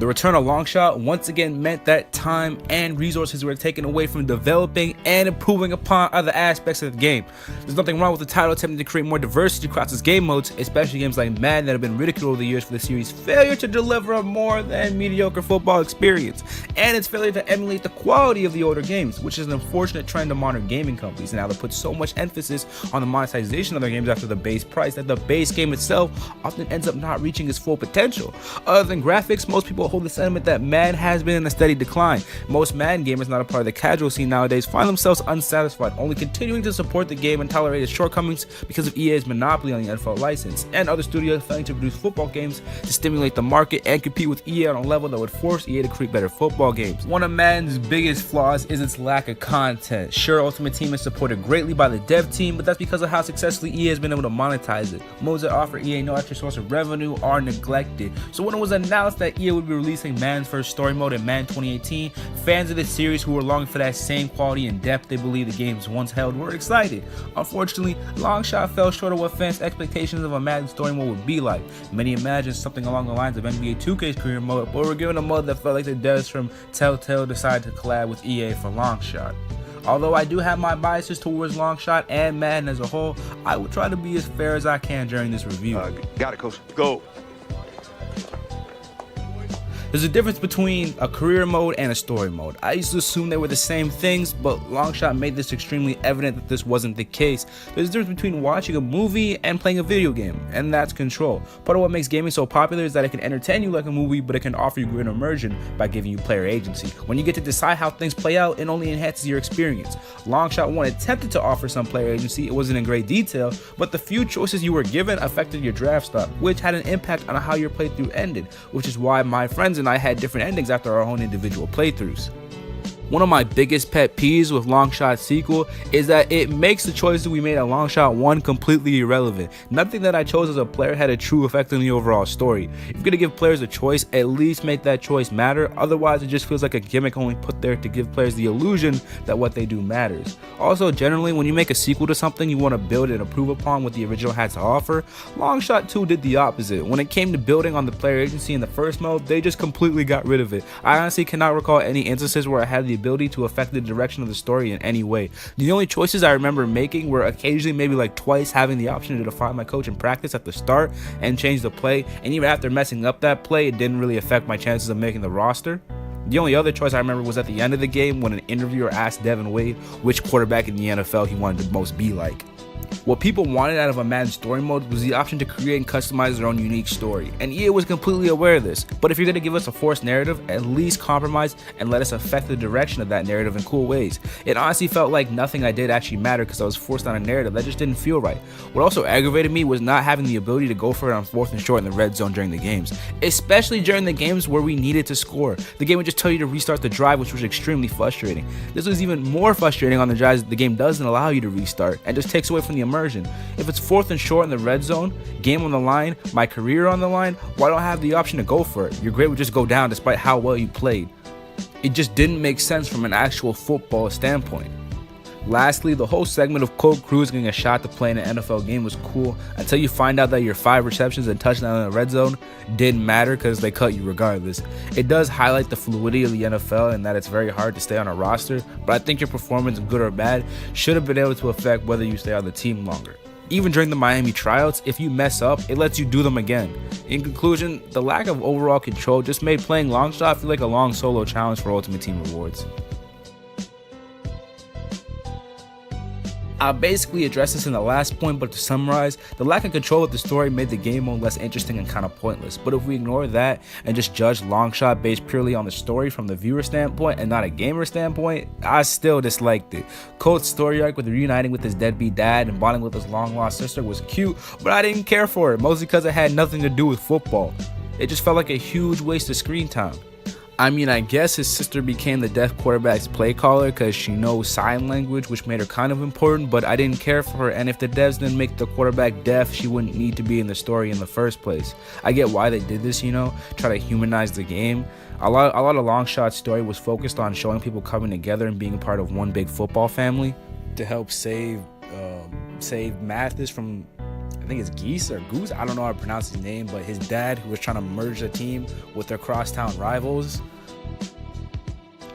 The return of Longshot once again meant that time and resources were taken away from developing and improving upon other aspects of the game. There's nothing wrong with the title attempting to create more diversity across its game modes, especially games like Madden that have been ridiculed over the years for the series' failure to deliver a more than mediocre football experience, and its failure to emulate the quality of the older games, which is an unfortunate trend of modern gaming companies now that put so much emphasis on the monetization of their games after the base price that the base game itself often ends up not reaching its full potential. Other than graphics, most people hold the sentiment that Madden has been in a steady decline. Most Madden gamers not a part of the casual scene nowadays find themselves unsatisfied, only continuing to support the game and tolerate its shortcomings because of EA's monopoly on the NFL license, and other studios failing to produce football games to stimulate the market and compete with EA on a level that would force EA to create better football games. One of Madden's biggest flaws is its lack of content. Sure, Ultimate Team is supported greatly by the dev team, but that's because of how successfully EA has been able to monetize it. Modes that offer EA no extra source of revenue are neglected. So when it was announced that EA would be releasing Madden's first story mode in Madden 2018, fans of the series who were longing for that same quality and depth they believe the games once held were excited. Unfortunately, Longshot fell short of what fans' expectations of a Madden story mode would be like. Many imagined something along the lines of NBA 2K's career mode, but were given a mode that felt like the devs from Telltale decided to collab with EA for Longshot. Although I do have my biases towards Longshot and Madden as a whole, I will try to be as fair as I can during this review. Got it, coach. Go. There's a difference between a career mode and a story mode. I used to assume they were the same things, but Longshot made this extremely evident that this wasn't the case. There's a difference between watching a movie and playing a video game, and that's control. Part of what makes gaming so popular is that it can entertain you like a movie, but it can offer you great immersion by giving you player agency. When you get to decide how things play out, it only enhances your experience. Longshot 1 attempted to offer some player agency, it wasn't in great detail, but the few choices you were given affected your draft stock, which had an impact on how your playthrough ended, which is why my friends and I had different endings after our own individual playthroughs. One of my biggest pet peeves with Longshot's sequel is that it makes the choices we made at Longshot 1 completely irrelevant. Nothing that I chose as a player had a true effect on the overall story. If you're gonna give players a choice, at least make that choice matter, otherwise it just feels like a gimmick only put there to give players the illusion that what they do matters. Also, generally, when you make a sequel to something, you want to build and improve upon what the original had to offer. Longshot 2 did the opposite. When it came to building on the player agency in the first mode, they just completely got rid of it. I honestly cannot recall any instances where I had the ability to affect the direction of the story in any way. The only choices I remember making were occasionally, maybe like twice, having the option to define my coach in practice at the start and change the play, and even after messing up that play, it didn't really affect my chances of making the roster. The only other choice I remember was at the end of the game when an interviewer asked Devin Wade which quarterback in the NFL he wanted to most be like. What people wanted out of a Madden story mode was the option to create and customize their own unique story, and EA was completely aware of this. But if you're going to give us a forced narrative, at least compromise and let us affect the direction of that narrative in cool ways. It honestly felt like nothing I did actually mattered because I was forced on a narrative that just didn't feel right. What also aggravated me was not having the ability to go for it on 4th and short in the red zone during the games, especially during the games where we needed to score. The game would just tell you to restart the drive, which was extremely frustrating. This was even more frustrating on the drives that the game doesn't allow you to restart and just takes away from the immersion. If it's 4th and short in the red zone, game on the line, my career on the line, why don't I have the option to go for it? Your grade would just go down despite how well you played. It just didn't make sense from an actual football standpoint. Lastly, the whole segment of Colt Cruz getting a shot to play in an NFL game was cool until you find out that your 5 receptions and touchdown in the red zone didn't matter because they cut you regardless. It does highlight the fluidity of the NFL and that it's very hard to stay on a roster, but I think your performance, good or bad, should have been able to affect whether you stay on the team longer. Even during the Miami tryouts, if you mess up, it lets you do them again. In conclusion, the lack of overall control just made playing Longshot feel like a long solo challenge for Ultimate Team rewards. I'll basically address this in the last point, but to summarize, the lack of control of the story made the game mode less interesting and kind of pointless. But if we ignore that and just judge Longshot based purely on the story from the viewer standpoint and not a gamer standpoint, I still disliked it. Colt's story arc with reuniting with his deadbeat dad and bonding with his long lost sister was cute, but I didn't care for it, mostly because it had nothing to do with football. It just felt like a huge waste of screen time. I mean, I guess his sister became the deaf quarterback's play caller because she knows sign language, which made her kind of important, but I didn't care for her, and if the devs didn't make the quarterback deaf, she wouldn't need to be in the story in the first place. I get why they did this, try to humanize the game. A lot of Longshot's story was focused on showing people coming together and being part of one big football family to help save Mathis from I think it's Geese or Goose. I don't know how to pronounce his name, but his dad, who was trying to merge the team with their crosstown rivals.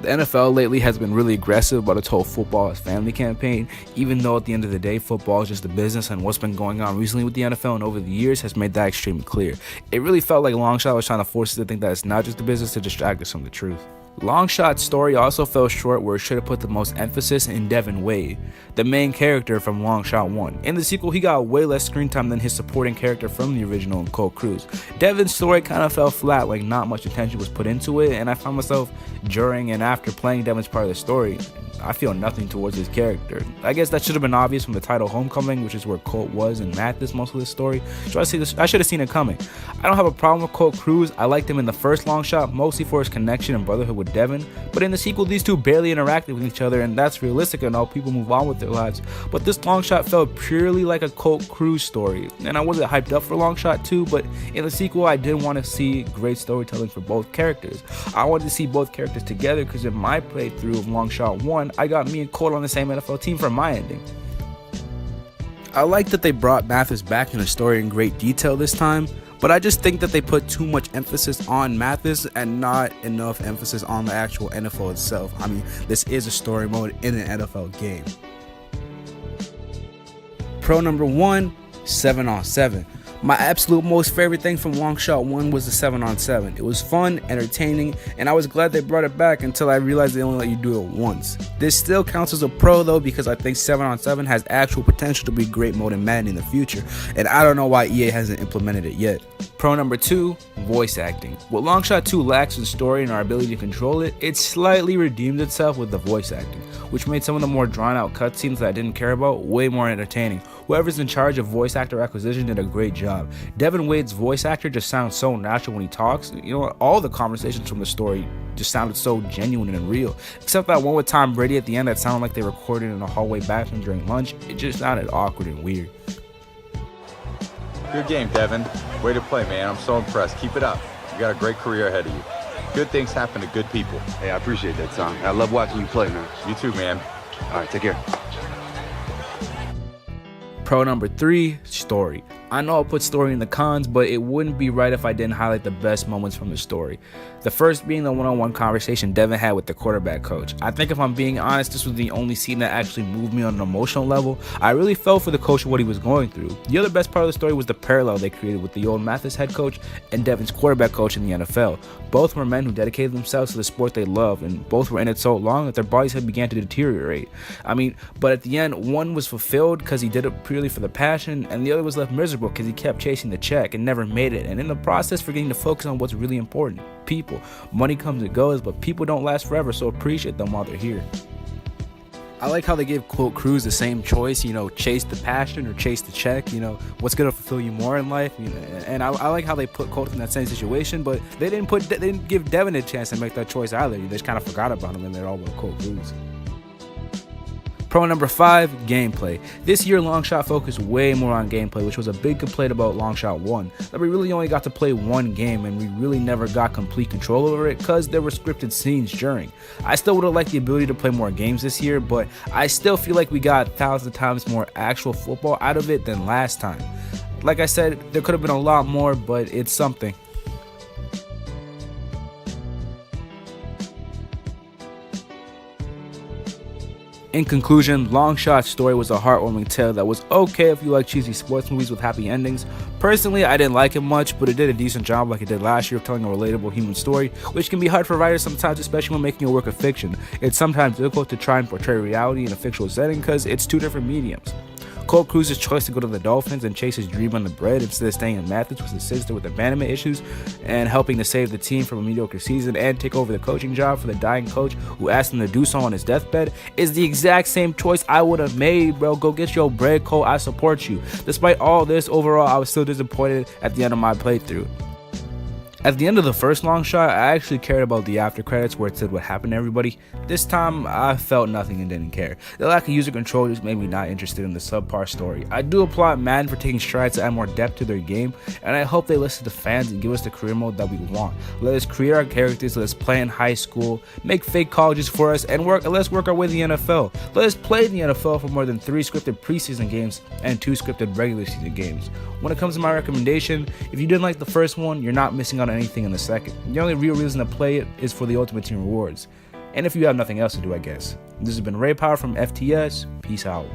The NFL lately has been really aggressive about its whole football as family campaign, even though at the end of the day, football is just a business, and what's been going on recently with the NFL and over the years has made that extremely clear. It really felt like Longshot was trying to force us to think that it's not just a business to distract us from the truth. Longshot's story also fell short where it should have put the most emphasis in Devin Wade, the main character from Longshot 1. In the sequel, he got way less screen time than his supporting character from the original in Colt Cruz. Devin's story kind of fell flat, like not much attention was put into it, and I found myself during and after playing Devin's part of the story, I feel nothing towards his character. I guess that should have been obvious from the title Homecoming, which is where Colt was and Mathis most of the story. So I should have seen it coming. I don't have a problem with Colt Cruz. I liked him in the first Longshot, mostly for his connection and brotherhood with Devin. But in the sequel, these two barely interacted with each other, and that's realistic and all. People move on with their lives. But this Longshot felt purely like a Colt Cruz story. And I wasn't hyped up for Longshot 2, but in the sequel, I did want to see great storytelling for both characters. I wanted to see both characters together because in my playthrough of Longshot 1, I got me and Colt on the same NFL team for my ending. I like that they brought Mathis back in the story in great detail this time, but I just think that they put too much emphasis on Mathis and not enough emphasis on the actual NFL itself. I mean, this is a story mode in an NFL game. Pro number 1, 7-on-7. My absolute most favorite thing from Longshot 1 was the 7-on-7. It was fun, entertaining, and I was glad they brought it back until I realized they only let you do it once. This still counts as a pro though, because I think 7-on-7 has actual potential to be a great mode in Madden in the future, and I don't know why EA hasn't implemented it yet. Pro number 2, voice acting. What Longshot 2 lacks in story and our ability to control it, it slightly redeemed itself with the voice acting, which made some of the more drawn out cutscenes that I didn't care about way more entertaining. Whoever's in charge of voice actor acquisition did a great job. Devin Wade's voice actor just sounds so natural when he talks. You know, all the conversations from the story just sounded so genuine and real. Except that one with Tom Brady at the end that sounded like they recorded in a hallway bathroom during lunch. It just sounded awkward and weird. Good game, Devin. Way to play, man. I'm so impressed. Keep it up. You got a great career ahead of you. Good things happen to good people. Hey, I appreciate that, Tom. I love watching you play, man. You too, man. All right, take care. Pro number 3, story. I know I'll put story in the cons, but it wouldn't be right if I didn't highlight the best moments from the story. The first being the one-on-one conversation Devin had with the quarterback coach. I think if I'm being honest, this was the only scene that actually moved me on an emotional level. I really felt for the coach and what he was going through. The other best part of the story was the parallel they created with the old Mathis head coach and Devin's quarterback coach in the NFL. Both were men who dedicated themselves to the sport they love, and both were in it so long that their bodies had began to deteriorate. But at the end, one was fulfilled because he did it purely for the passion, and the other was left miserable because he kept chasing the check and never made it, and in the process forgetting to focus on what's really important. People. Money comes and goes, but people don't last forever, so appreciate them while they're here. I like how they gave Colt Cruz the same choice, chase the passion or chase the check, what's going to fulfill you more in life, and I like how they put Colt in that same situation, but they didn't give Devin a chance to make that choice either. They just kind of forgot about him and they're all about Colt Cruz. Pro number 5, gameplay. This year Longshot focused way more on gameplay, which was a big complaint about Longshot 1, that we really only got to play one game and we really never got complete control over it because there were scripted scenes during. I still would have liked the ability to play more games this year, but I still feel like we got thousands of times more actual football out of it than last time. Like I said, there could have been a lot more, but it's something. In conclusion, Longshot's story was a heartwarming tale that was okay if you like cheesy sports movies with happy endings. Personally, I didn't like it much, but it did a decent job like it did last year of telling a relatable human story, which can be hard for writers sometimes, especially when making a work of fiction. It's sometimes difficult to try and portray reality in a fictional setting because it's two different mediums. Colt Cruz's choice to go to the Dolphins and chase his dream on the bread instead of staying in Mathis with his sister with abandonment issues and helping to save the team from a mediocre season and take over the coaching job for the dying coach who asked him to do so on his deathbed is the exact same choice I would have made, bro. Go get your bread, Colt. I support you. Despite all this, overall, I was still disappointed at the end of my playthrough. At the end of the first long shot, I actually cared about the after credits where it said what happened to everybody. This time, I felt nothing and didn't care. The lack of user control just made me not interested in the subpar story. I do applaud Madden for taking strides to add more depth to their game, and I hope they listen to fans and give us the career mode that we want. Let us create our characters, let us play in high school, make fake colleges for us, and let's work our way to the NFL. Let us play in the NFL for more than 3 scripted preseason games and 2 scripted regular season games. When it comes to my recommendation, if you didn't like the first one, you're not missing out on anything in the second. The only real reason to play it is for the Ultimate Team rewards. And if you have nothing else to do, I guess. This has been Ray Power from FTS. Peace out.